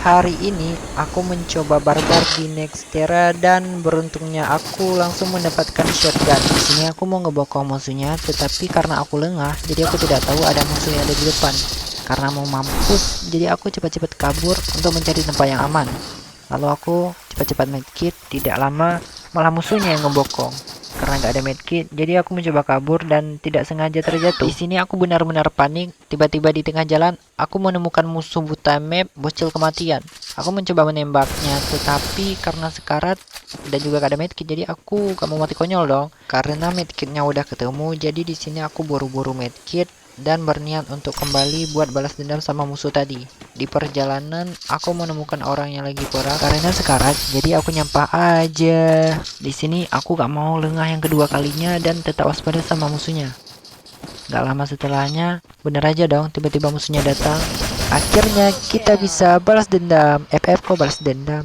Hari ini aku mencoba barbar di Nextera dan beruntungnya aku langsung mendapatkan shotgun. Di sini aku mau ngebokong musuhnya, tetapi karena aku lengah, jadi aku tidak tahu ada musuh yang ada di depan. Karena mau mampus, jadi aku cepat-cepat kabur untuk mencari tempat yang aman. Lalu aku cepat-cepat medkit, tidak lama malah musuhnya yang ngebokong. Karena nggak ada medkit, jadi aku mencoba kabur dan tidak sengaja terjatuh. Di sini aku benar-benar panik. Tiba-tiba di tengah jalan, aku menemukan musuh buta map, bocil kematian. Aku mencoba menembaknya, tetapi karena sekarat dan juga gak ada medkit, jadi aku gak mau mati konyol dong. Karena medkitnya udah ketemu, jadi di sini aku buru-buru medkit dan berniat untuk kembali buat balas dendam sama musuh tadi. Di perjalanan aku menemukan orang yang lagi perang karena sekarat, jadi aku nyampah aja. Di sini aku gak mau lengah yang kedua kalinya dan tetap waspada sama musuhnya. Gak lama setelahnya, bener aja dong, tiba-tiba musuhnya datang. Akhirnya kita bisa balas dendam. FF kok balas dendam.